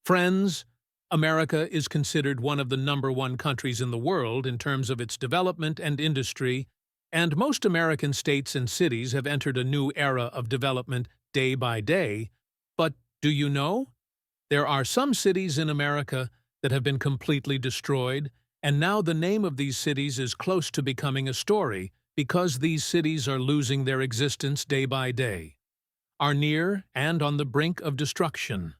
Friends, America is considered one of the #1 countries in the world in terms of its development and industry, and most American states and cities have entered a new era of development day by day. But do you know? There are some cities in America that have been completely destroyed, and now the name of these cities is close to becoming a story because these cities are losing their existence day by day, are near and on the brink of destruction.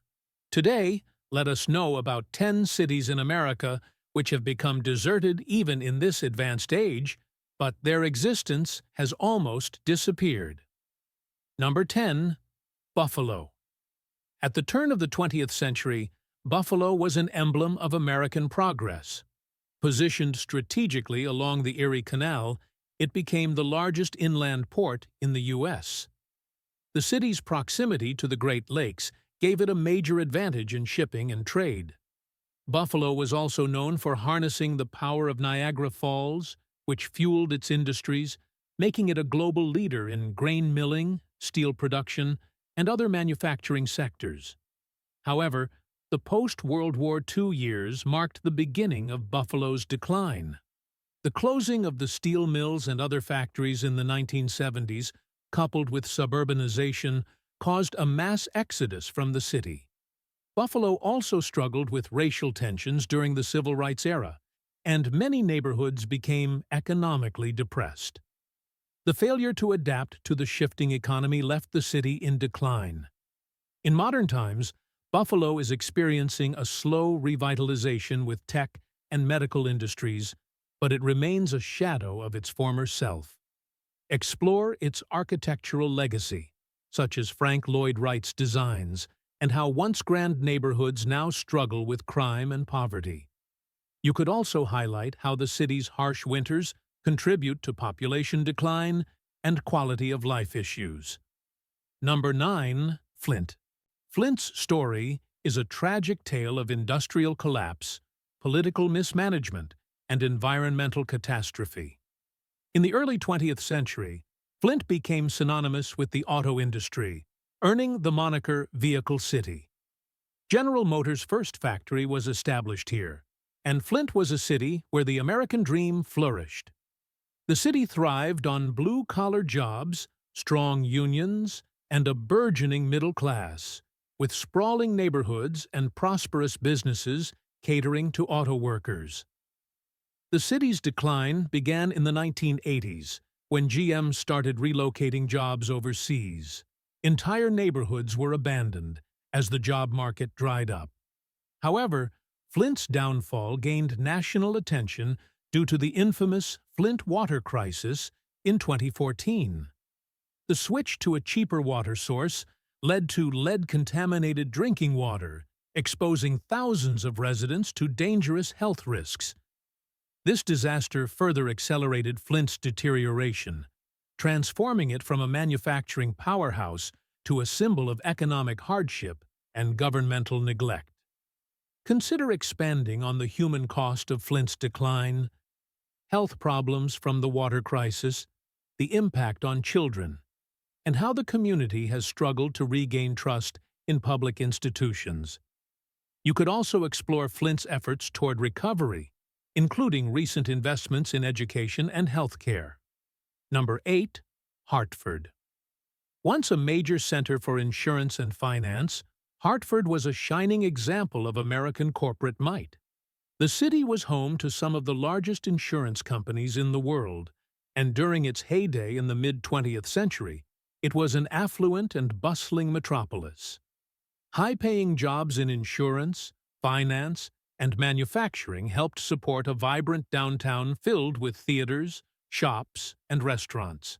Today, let us know about 10 cities in America which have become deserted even in this advanced age, but their existence has almost disappeared. Number 10. Buffalo. At the turn of the 20th century, Buffalo was an emblem of American progress. Positioned strategically along the Erie Canal, it became the largest inland port in the U.S. The city's proximity to the Great Lakes gave it a major advantage in shipping and trade. Buffalo was also known for harnessing the power of Niagara Falls, which fueled its industries, making it a global leader in grain milling, steel production, and other manufacturing sectors. However, the post-World War II years marked the beginning of Buffalo's decline. The closing of the steel mills and other factories in the 1970s, coupled with suburbanization, caused a mass exodus from the city. Buffalo also struggled with racial tensions during the Civil Rights era, and many neighborhoods became economically depressed. The failure to adapt to the shifting economy left the city in decline. In modern times, Buffalo is experiencing a slow revitalization with tech and medical industries, but it remains a shadow of its former self. Explore its architectural legacy, such as Frank Lloyd Wright's designs, and how once grand neighborhoods now struggle with crime and poverty. You could also highlight how the city's harsh winters contribute to population decline and quality of life issues. Number 9. Flint. Flint's story is a tragic tale of industrial collapse, political mismanagement, and environmental catastrophe. In the early 20th century, Flint became synonymous with the auto industry, earning the moniker Vehicle City. General Motors' first factory was established here, and Flint was a city where the American dream flourished. The city thrived on blue-collar jobs, strong unions, and a burgeoning middle class, with sprawling neighborhoods and prosperous businesses catering to auto workers. The city's decline began in the 1980s, when GM started relocating jobs overseas. Entire neighborhoods were abandoned as the job market dried up. However, Flint's downfall gained national attention due to the infamous Flint water crisis in 2014. The switch to a cheaper water source led to lead-contaminated drinking water, exposing thousands of residents to dangerous health risks. This disaster further accelerated Flint's deterioration, transforming it from a manufacturing powerhouse to a symbol of economic hardship and governmental neglect. Consider expanding on the human cost of Flint's decline, health problems from the water crisis, the impact on children, and how the community has struggled to regain trust in public institutions. You could also explore Flint's efforts toward recovery, including recent investments in education and healthcare. Number 8. Hartford. Once a major center for insurance and finance, Hartford was a shining example of American corporate might. The city was home to some of the largest insurance companies in the world, and during its heyday in the mid-20th century, it was an affluent and bustling metropolis. High-paying jobs in insurance, finance, and manufacturing helped support a vibrant downtown filled with theaters, shops, and restaurants.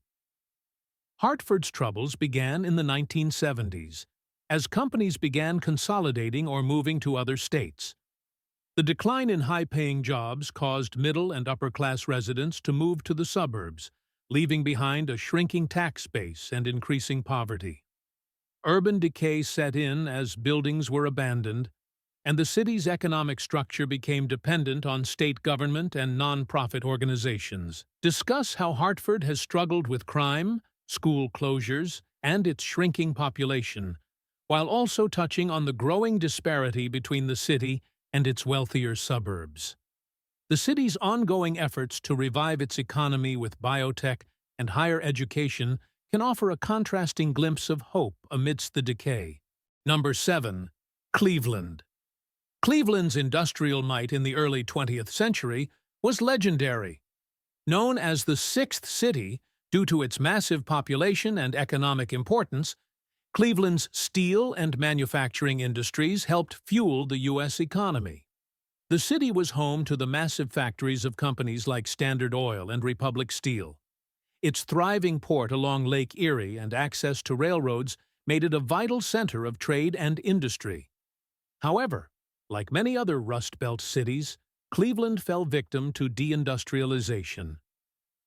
Hartford's troubles began in the 1970s, as companies began consolidating or moving to other states. The decline in high-paying jobs caused middle and upper-class residents to move to the suburbs, leaving behind a shrinking tax base and increasing poverty. Urban decay set in as buildings were abandoned, and the city's economic structure became dependent on state government and non-profit organizations. Discuss how Hartford has struggled with crime, school closures, and its shrinking population, while also touching on the growing disparity between the city and its wealthier suburbs. The city's ongoing efforts to revive its economy with biotech and higher education can offer a contrasting glimpse of hope amidst the decay. Number 7. Cleveland. Cleveland's industrial might in the early 20th century was legendary. Known as the Sixth City due to its massive population and economic importance, Cleveland's steel and manufacturing industries helped fuel the U.S. economy. The city was home to the massive factories of companies like Standard Oil and Republic Steel. Its thriving port along Lake Erie and access to railroads made it a vital center of trade and industry. However, like many other Rust Belt cities, Cleveland fell victim to deindustrialization.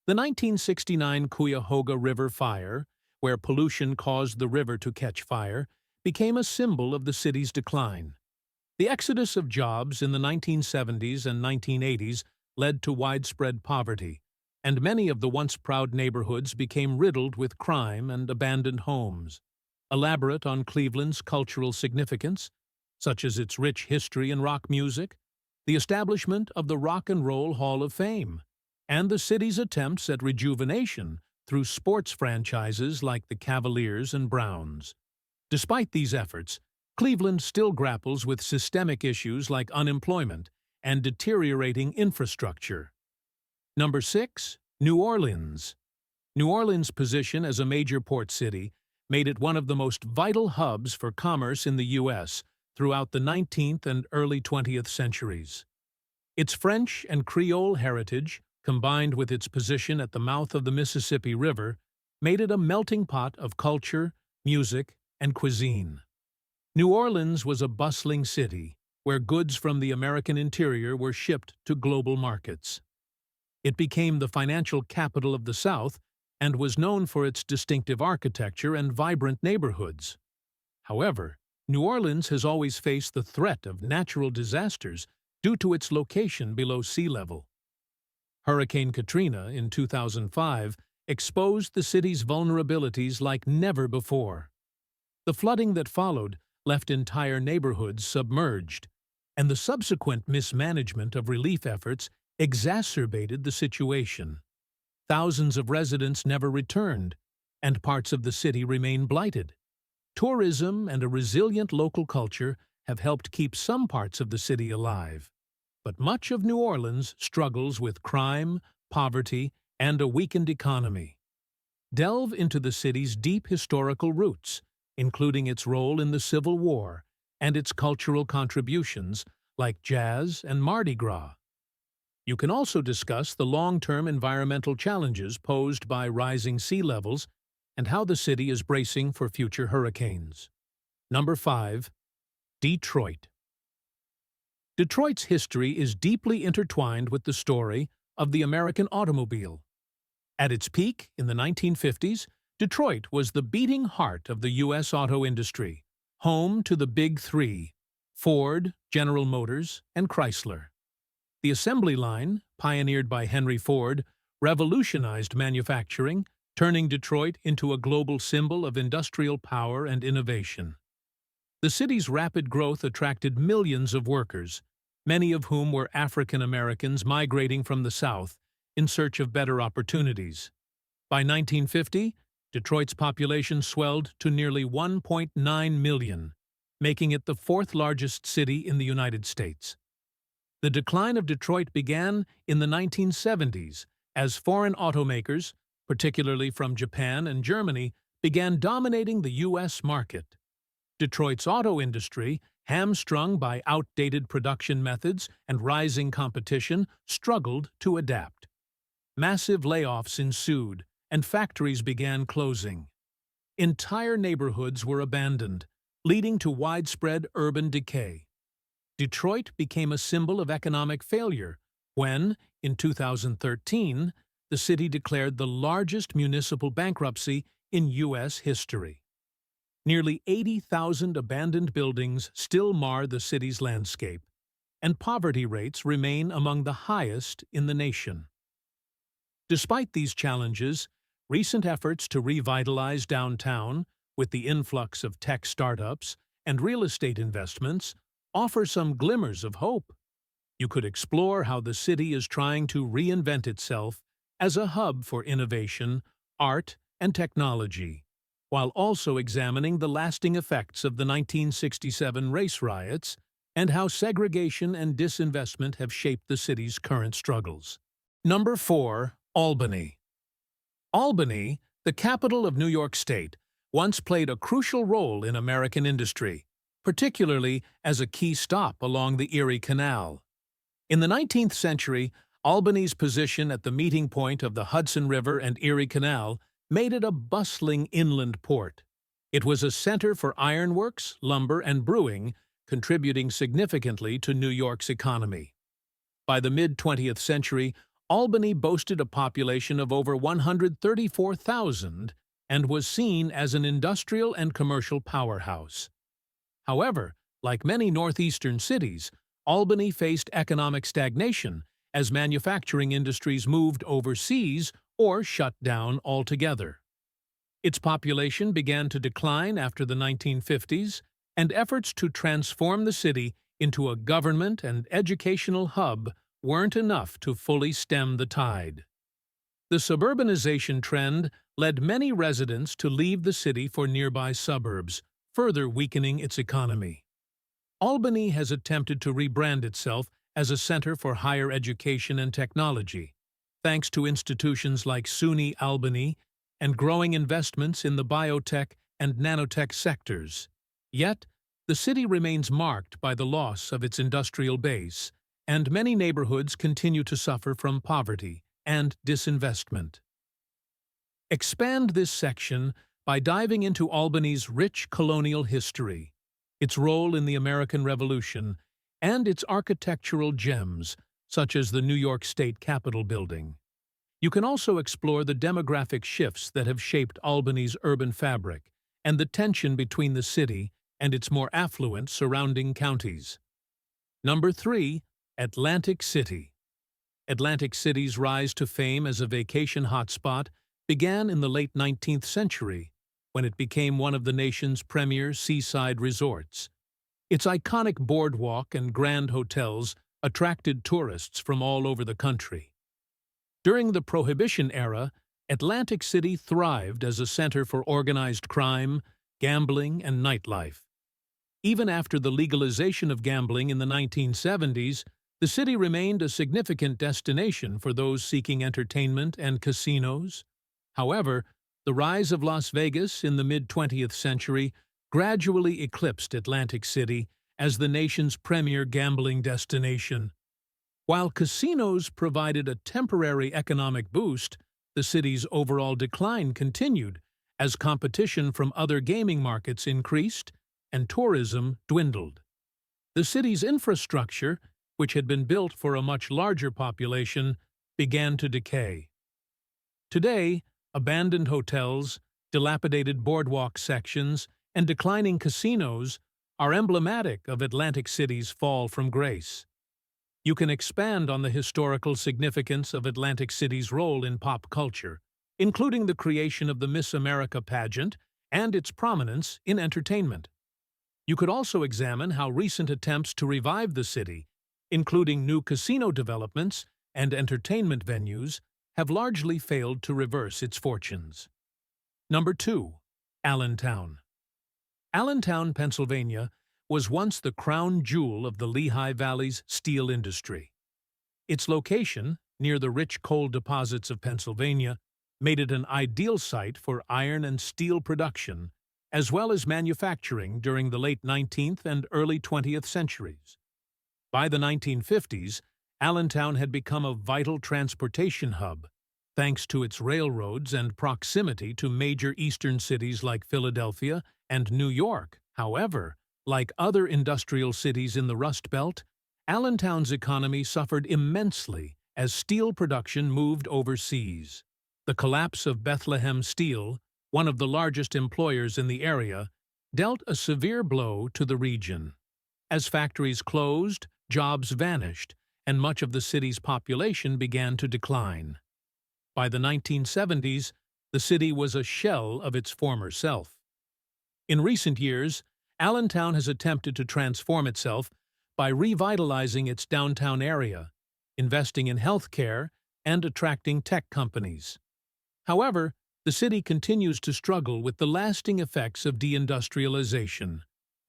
The 1969 Cuyahoga River fire, where pollution caused the river to catch fire, became a symbol of the city's decline. The exodus of jobs in the 1970s and 1980s led to widespread poverty, and many of the once proud neighborhoods became riddled with crime and abandoned homes. Elaborate on Cleveland's cultural significance, such as its rich history in rock music, the establishment of the Rock and Roll Hall of Fame, and the city's attempts at rejuvenation through sports franchises like the Cavaliers and Browns. Despite these efforts, Cleveland still grapples with systemic issues like unemployment and deteriorating infrastructure. Number 6. New Orleans. New Orleans' position as a major port city made it one of the most vital hubs for commerce in the U.S. throughout the 19th and early 20th centuries. Its French and Creole heritage, combined with its position at the mouth of the Mississippi River, made it a melting pot of culture, music, and cuisine. New Orleans was a bustling city where goods from the American interior were shipped to global markets. It became the financial capital of the South and was known for its distinctive architecture and vibrant neighborhoods. However, New Orleans has always faced the threat of natural disasters due to its location below sea level. Hurricane Katrina in 2005 exposed the city's vulnerabilities like never before. The flooding that followed left entire neighborhoods submerged, and the subsequent mismanagement of relief efforts exacerbated the situation. Thousands of residents never returned, and parts of the city remain blighted. Tourism and a resilient local culture have helped keep some parts of the city alive, but much of New Orleans struggles with crime, poverty, and a weakened economy. Delve into the city's deep historical roots, including its role in the Civil War and its cultural contributions like jazz and Mardi Gras. You can also discuss the long-term environmental challenges posed by rising sea levels and how the city is bracing for future hurricanes. Number 5. Detroit. Detroit's history is deeply intertwined with the story of the American automobile. At its peak in the 1950s, Detroit was the beating heart of the U.S. auto industry, home to the Big Three: Ford, General Motors, and Chrysler. The assembly line, pioneered by Henry Ford, revolutionized manufacturing, turning Detroit into a global symbol of industrial power and innovation. The city's rapid growth attracted millions of workers, many of whom were African Americans migrating from the South in search of better opportunities. By 1950, Detroit's population swelled to nearly 1.9 million, making it the fourth largest city in the United States. The decline of Detroit began in the 1970s as foreign automakers, particularly from Japan and Germany, began dominating the U.S. market. Detroit's auto industry, hamstrung by outdated production methods and rising competition, struggled to adapt. Massive layoffs ensued, and factories began closing. Entire neighborhoods were abandoned, leading to widespread urban decay. Detroit became a symbol of economic failure when, in 2013, the city declared the largest municipal bankruptcy in U.S. history. Nearly 80,000 abandoned buildings still mar the city's landscape, and poverty rates remain among the highest in the nation. Despite these challenges, recent efforts to revitalize downtown, with the influx of tech startups and real estate investments, offer some glimmers of hope. You could explore how the city is trying to reinvent itself as a hub for innovation, art, and technology, while also examining the lasting effects of the 1967 race riots and how segregation and disinvestment have shaped the city's current struggles. Number 4. Albany. Albany, the capital of New York State, once played a crucial role in American industry, particularly as a key stop along the Erie Canal. In the 19th century, Albany's position at the meeting point of the Hudson River and Erie Canal made it a bustling inland port. It was a center for ironworks, lumber, and brewing, contributing significantly to New York's economy. By the mid-20th century, Albany boasted a population of over 134,000 and was seen as an industrial and commercial powerhouse. However, like many northeastern cities, Albany faced economic stagnation as manufacturing industries moved overseas or shut down altogether. Its population began to decline after the 1950s, and efforts to transform the city into a government and educational hub weren't enough to fully stem the tide. The suburbanization trend led many residents to leave the city for nearby suburbs, further weakening its economy. Albany has attempted to rebrand itself as a center for higher education and technology, thanks to institutions like SUNY Albany and growing investments in the biotech and nanotech sectors. Yet, the city remains marked by the loss of its industrial base, and many neighborhoods continue to suffer from poverty and disinvestment. Expand this section by diving into Albany's rich colonial history, its role in the American Revolution, and its architectural gems, such as the New York State Capitol building. You can also explore the demographic shifts that have shaped Albany's urban fabric and the tension between the city and its more affluent surrounding counties. Number 3. Atlantic City. Atlantic City's rise to fame as a vacation hotspot began in the late 19th century, when it became one of the nation's premier seaside resorts. Its iconic boardwalk and grand hotels attracted tourists from all over the country. During the Prohibition era, Atlantic City thrived as a center for organized crime, gambling, and nightlife. Even after the legalization of gambling in the 1970s, the city remained a significant destination for those seeking entertainment and casinos. However, the rise of Las Vegas in the mid-20th century gradually eclipsed Atlantic City as the nation's premier gambling destination. While casinos provided a temporary economic boost, the city's overall decline continued as competition from other gaming markets increased and tourism dwindled. The city's infrastructure, which had been built for a much larger population, began to decay. Today, abandoned hotels, dilapidated boardwalk sections, and declining casinos are emblematic of Atlantic City's fall from grace. You can expand on the historical significance of Atlantic City's role in pop culture, including the creation of the Miss America pageant and its prominence in entertainment. You could also examine how recent attempts to revive the city, including new casino developments and entertainment venues, have largely failed to reverse its fortunes. Number 2. Allentown. Allentown, Pennsylvania, was once the crown jewel of the Lehigh Valley's steel industry. Its location, near the rich coal deposits of Pennsylvania, made it an ideal site for iron and steel production, as well as manufacturing during the late 19th and early 20th centuries. By the 1950s, Allentown had become a vital transportation hub, thanks to its railroads and proximity to major eastern cities like Philadelphia and New York. However, like other industrial cities in the Rust Belt, Allentown's economy suffered immensely as steel production moved overseas. The collapse of Bethlehem Steel, one of the largest employers in the area, dealt a severe blow to the region. As factories closed, jobs vanished, and much of the city's population began to decline. By the 1970s, the city was a shell of its former self. In recent years, Allentown has attempted to transform itself by revitalizing its downtown area, investing in healthcare, and attracting tech companies. However, the city continues to struggle with the lasting effects of deindustrialization,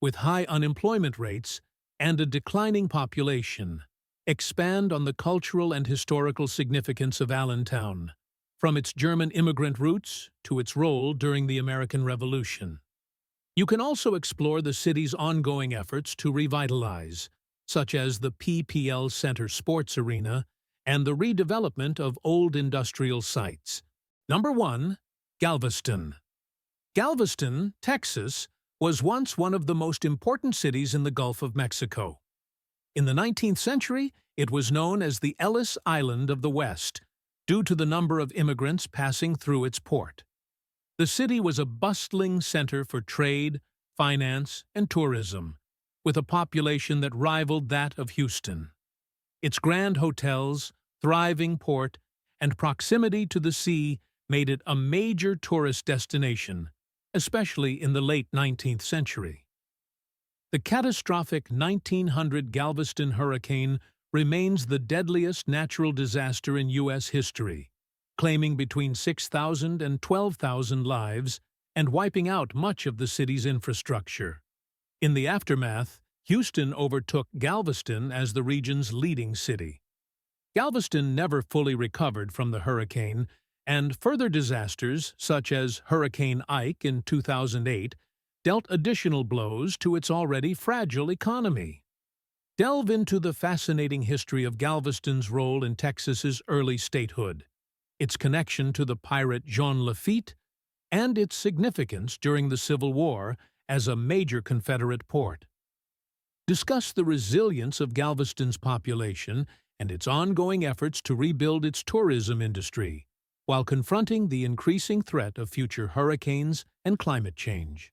with high unemployment rates and a declining population. Expand on the cultural and historical significance of Allentown, from its German immigrant roots to its role during the American Revolution. You can also explore the city's ongoing efforts to revitalize, such as the PPL Center Sports Arena and the redevelopment of old industrial sites. Number 1. Galveston. Galveston, Texas, was once one of the most important cities in the Gulf of Mexico. In the 19th century, it was known as the Ellis Island of the West, due to the number of immigrants passing through its port. The city was a bustling center for trade, finance, and tourism, with a population that rivaled that of Houston. Its grand hotels, thriving port, and proximity to the sea made it a major tourist destination, especially in the late 19th century. The catastrophic 1900 Galveston hurricane remains the deadliest natural disaster in U.S. history, claiming between 6,000 and 12,000 lives and wiping out much of the city's infrastructure. In the aftermath, Houston overtook Galveston as the region's leading city. Galveston never fully recovered from the hurricane, and further disasters, such as Hurricane Ike in 2008, dealt additional blows to its already fragile economy. Delve into the fascinating history of Galveston's role in Texas's early statehood, its connection to the pirate Jean Lafitte, and its significance during the Civil War as a major Confederate port. Discuss the resilience of Galveston's population and its ongoing efforts to rebuild its tourism industry, while confronting the increasing threat of future hurricanes and climate change.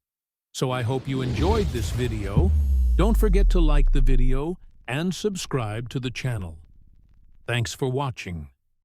So I hope you enjoyed this video. Don't forget to like the video and subscribe to the channel. Thanks for watching.